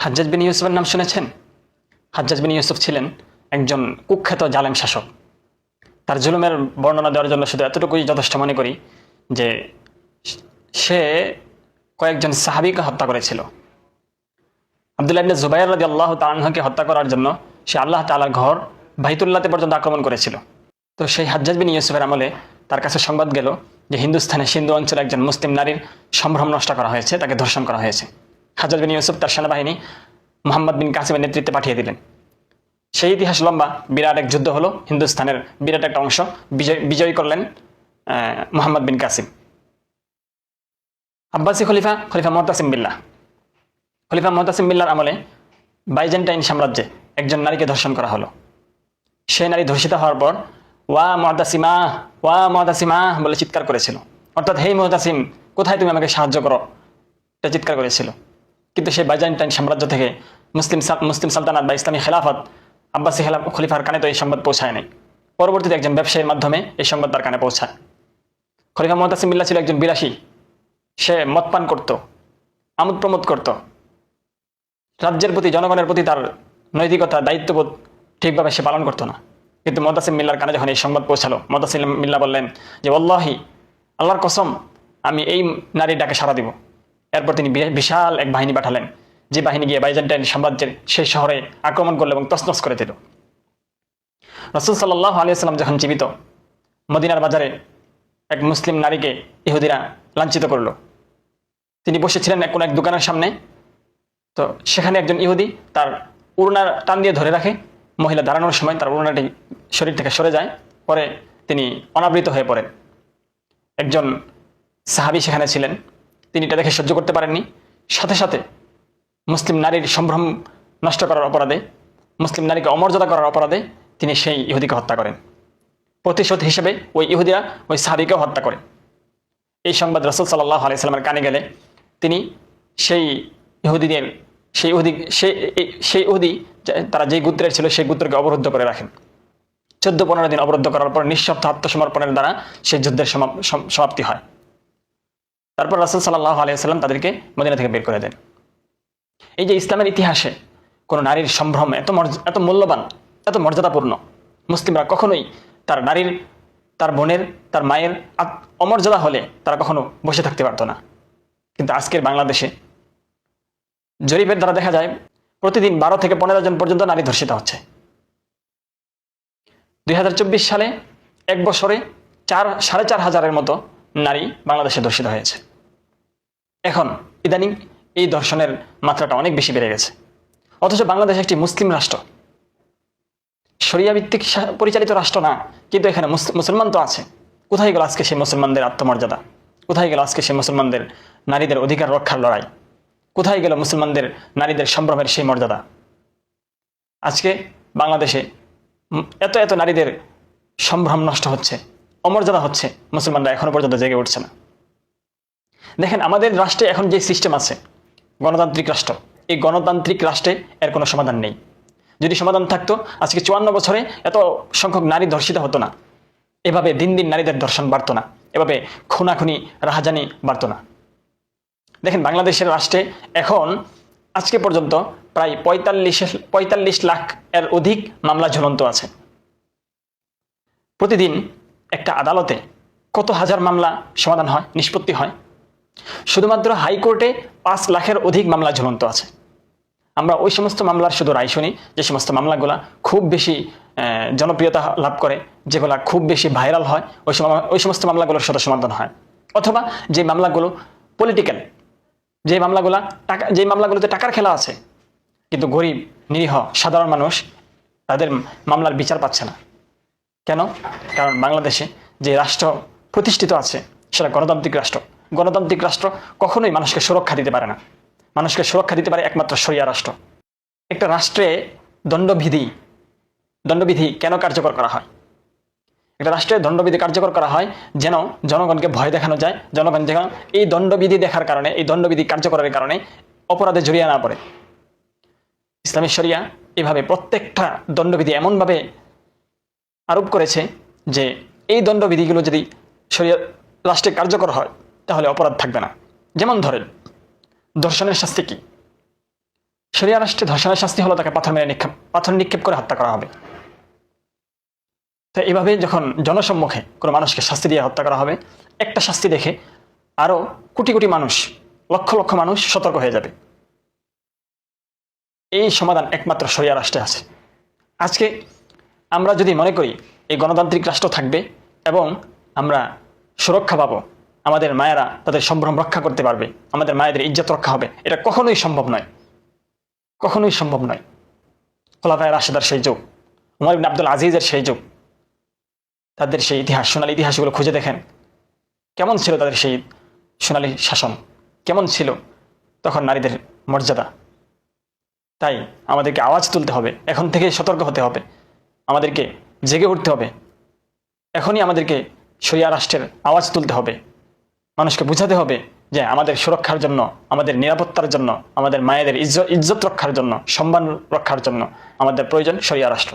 হাজ্জাজ বিন ইউসুফের নাম শুনেছেন? হাজ্জাজ বিন ইউসুফ ছিলেন একজন কুখ্যাত জালেম শাসক। তার জুলুমের বর্ণনা দেওয়ার জন্য শুধু এতটুকুই যথেষ্ট মনে করি যে সে কয়েকজন সাহাবীকে হত্যা করেছিল। আব্দুল্লাহ ইবনে জুবাইর রাদিয়াল্লাহু তাআলা আনহুকে হত্যা করার জন্য সে আল্লাহ তাআলার ঘর বাইতুল্লাহতে পর্যন্ত আক্রমণ করেছিল। তো সেই হাজ্জাজ বিন ইউসুফের আমলে তার কাছে সংবাদ গেল যে হিন্দুস্তানের সিন্ধু অঞ্চলে একজন মুসলিম নারীর সম্ভ্রম নষ্ট করা হয়েছে, তাকে ধর্ষণ করা হয়েছে। হাজ্জাজ বিন ইউসুফ তার সেনাবাহিনী মুহাম্মদ বিন কাসিমের নেতৃত্বে পাঠিয়ে দিলেন। সেই ইতিহাস লম্বা, বিরাট এক যুদ্ধ হলো, হিন্দুস্তানের বিরাট একটা অংশ বিজয়ী করলেন মুহাম্মদ বিন কাসিম। আব্বাসী খলিফা মুতাসিম বিল্লাহ, খলিফা মুতাসিম বিল্লাহর আমলে বাইজেন্টাইন সাম্রাজ্যে একজন নারীকে ধর্ষণ করা হলো। সেই নারী ধর্ষিত হওয়ার পর ওয়া মুতাসিমা বলে চিৎকার করেছিল, অর্থাৎ হে মুতাসিম, কোথায় তুমি আমাকে সাহায্য করো, এটা চিৎকার করেছিল। কিন্তু সেই বাইজেন্টাইন সাম্রাজ্য থেকে মুসলিম সালতানাত বা ইসলামী খেলাফত আব্বাসী খলিফার কানে তো এই সংবাদ পৌঁছায় নাই। পরবর্তীতে একজন ব্যবসায়ীর মাধ্যমে এই সংবাদ তার কানে পৌঁছায়। খলিফা মুতাসিম বিল্লাহ ছিল একজন বিলাসী, সে মদ পান করত, আমোদ প্রমোদ করত, রাজ্যের প্রতি জনগণের প্রতি তার নৈতিকতা দায়িত্ববোধ ঠিকভাবে সে পালন করতো না। কিন্তু মুতাসিম বিল্লাহর কানে যখন এই সংবাদ পৌঁছালো, মুতাসিম বিল্লাহ বললেন যে ওয়াল্লাহি, আল্লাহর কসম, আমি এই নারীর ডাকে সাড়া দিব। এরপর তিনি বিশাল এক বাহিনী পাঠালেন, যে বাহিনী গিয়ে বাইজেন্টাইন সাম্রাজ্যের সেই শহরে আক্রমণ করলো এবং তছনছ করে দিল। রাসূল সাল্লাল্লাহু আলাইহি ওয়াসাল্লাম যখন জীবিত, মদিনার বাজারে এক মুসলিম নারীকে ইহুদিরা লাঞ্ছিত করলো। তিনি বসেছিলেন কোনো এক দোকানের সামনে, তো সেখানে একজন ইহুদি তার উড়না টান দিয়ে ধরে রাখে। মহিলা দাঁড়ানোর সময় তার উড়নাটি শরীর থেকে সরে যায়, পরে তিনি অনাবৃত হয়ে পড়েন। একজন সাহাবী সেখানে ছিলেন, তিনি এটা দেখে সহ্য করতে পারেননি। সাথে সাথে মুসলিম নারীর সম্ভ্রম নষ্ট করার অপরাধে, মুসলিম নারীকে অমর্যাদা করার অপরাধে তিনি সেই ইহুদিকে হত্যা করেন। প্রতিশোধ হিসেবে ওই ইহুদিরা ওই সাহাবীকেও হত্যা করে। এই সংবাদ রাসূল সাল্লাল্লাহু আলাইহি ওয়াসাল্লামের কানে গেলে তিনি সেই ইহুদিদের সেই ইহুদি তারা যেই গোত্রের ছিল সেই গোত্রকে অবরুদ্ধ করে রাখেন। 14-15 দিন অবরুদ্ধ করার পর নিঃশর্ত আত্মসমর্পণের দ্বারা সেই যুদ্ধের সমাপ্তি হয়। তারপর রাসূল সাল্লাল্লাহু আলাইহি ওয়াসাল্লাম তাদেরকে মদিনা থেকে বের করে দেন। এই যে ইসলামের ইতিহাসে কোনো নারীর সম্ভ্রম এত মূল্যবান, এত মর্যাদাপূর্ণ, মুসলিমরা কখনোই তার নারীর, তার বোনের, তার মায়ের অমর্যাদা হলে তারা কখনো বসে থাকতে পারতো না। কিন্তু আজকের বাংলাদেশে জরিপের দ্বারা দেখা যায় প্রতিদিন 12 থেকে 15 জন পর্যন্ত নারী ধর্ষিত হচ্ছে। 2024 সালে এক বছরে 4,500-এর মতো নারী বাংলাদেশে ধর্ষিত হয়েছে। এখন ইদানিং এই ধর্ষণের মাত্রাটা অনেক বেশি বেড়ে গেছে। অথচ বাংলাদেশ একটি মুসলিম রাষ্ট্র, শরিয়া ভিত্তিক পরিচালিত রাষ্ট্র না, কিন্তু এখানে মুসলমান তো আছে। কোথায় গেল আজকে সেই মুসলমানদের আত্মমর্যাদা? কোথায় গেল আজকে সেই মুসলমানদের নারীদের অধিকার রক্ষার লড়াই? কোথায় গেল মুসলমানদের নারীদের সম্ভ্রমের সেই মর্যাদা? আজকে বাংলাদেশে এত নারীদের সম্ভ্রম নষ্ট হচ্ছে, অমর্যাদা হচ্ছে, মুসলমানরা এখনো পর্যন্ত জেগে উঠছে না। দেখেন, আমাদের রাষ্ট্রে এখন যে সিস্টেম আছে, গণতান্ত্রিক রাষ্ট্র, এই গণতান্ত্রিক রাষ্ট্রে এর কোনো সমাধান নেই। যদি সমাধান থাকতো, আজকে 54 বছরে এত সংখ্যক নারী ধর্ষিত হতো না, এভাবে দিন দিন নারীদের ধর্ষণ বাড়তো না, এভাবে খুনাখুনি রাহাজানি বাড়তো না। দেখেন, বাংলাদেশের রাষ্ট্রে এখন আজকে পর্যন্ত প্রায় 45 লাখ এর অধিক মামলা ঝুলন্ত আছে। প্রতিদিন একটা আদালতে কত হাজার মামলা সমাধান হয়, নিষ্পত্তি হয়। শুধুমাত্র হাইকোর্টে 5 লাখের অধিক মামলা ঝুলন্ত আছে। আমরা ওই সমস্ত মামলার শুধু রায় শুনি যে সমস্ত মামলাগুলা খুব বেশি জনপ্রিয়তা লাভ করে, যেগুলা খুব বেশি ভাইরাল হয়, ওই সমস্ত মামলাগুলোর সাথে সমাধান হয়। অথবা যে মামলাগুলো পলিটিক্যাল, যে মামলাগুলোতে টাকার খেলা আছে, কিন্তু গরিব নিরীহ সাধারণ মানুষ তাদের মামলার বিচার পাচ্ছে না। কেন? কারণ বাংলাদেশে যে রাষ্ট্র প্রতিষ্ঠিত আছে সেটা গণতান্ত্রিক রাষ্ট্র। গণতান্ত্রিক রাষ্ট্র কখনোই মানুষকে সুরক্ষা দিতে পারে না। মানুষকে সুরক্ষা দিতে পারে একমাত্র শরিয়া রাষ্ট্র। একটা রাষ্ট্রে দণ্ডবিধি কেন কার্যকর করা হয়? একটা রাষ্ট্রে দণ্ডবিধি কার্যকর করা হয় যেন জনগণকে ভয় দেখানো যায়, জনগণ যেন এই দণ্ডবিধি দেখার কারণে, এই দণ্ডবিধি কার্যকরের কারণে অপরাধে জড়িয়ে না পড়ে। ইসলামী শরিয়া এভাবে প্রত্যেকটা দণ্ডবিধি এমনভাবে আরোপ করেছে যে এই দণ্ডবিধিগুলো যদি শরিয়া রাষ্ট্রে কার্যকর হয় তাহলে অপরাধ থাকবে না। যেমন ধরেন, ধর্ষণের শাস্তি কি? শরিয়া রাষ্ট্রে ধর্ষণের শাস্তি হলো তাকে পাথর নিক্ষেপ করে হত্যা করা হবে। তো এইভাবে যখন জনসম্মুখে কোনো মানুষকে শাস্তি দিয়ে হত্যা করা হবে, একটা শাস্তি দেখে আরো কোটি কোটি মানুষ, লক্ষ লক্ষ মানুষ সতর্ক হয়ে যাবে। এই সমাধান একমাত্র শরিয়া রাষ্ট্রে আছে। আজকে আমরা যদি মনে করি এই গণতান্ত্রিক রাষ্ট্র থাকবে এবং আমরা সুরক্ষা পাবো, আমাদের মায়েরা তাদের সম্ভ্রম রক্ষা করতে পারবে, আমাদের মায়েদের ইজ্জত রক্ষা হবে, এটা কখনোই সম্ভব নয়, কখনোই সম্ভব নয়। খোলাফায়ে রাশেদার সেই যুগ, উমর ইবনে আব্দুল আজিজের সেই যুগ, তাদের সেই ইতিহাস, সোনালী ইতিহাসগুলো খুঁজে দেখেন কেমন ছিল তাদের সেই সোনালী শাসন, কেমন ছিল তখন নারীদের মর্যাদা। তাই আমাদেরকে আওয়াজ তুলতে হবে, এখন থেকে সতর্ক হতে হবে, আমাদেরকে জেগে উঠতে হবে। এখনই আমাদেরকে শরিয়া রাষ্ট্রের আওয়াজ তুলতে হবে, মানুষকে বুঝাতে হবে যে আমাদের সুরক্ষার জন্য, আমাদের নিরাপত্তার জন্য, আমাদের মায়েদের ইজ্জত রক্ষার জন্য, সম্মান রক্ষার জন্য আমাদের প্রয়োজন শরিয়া রাষ্ট্র।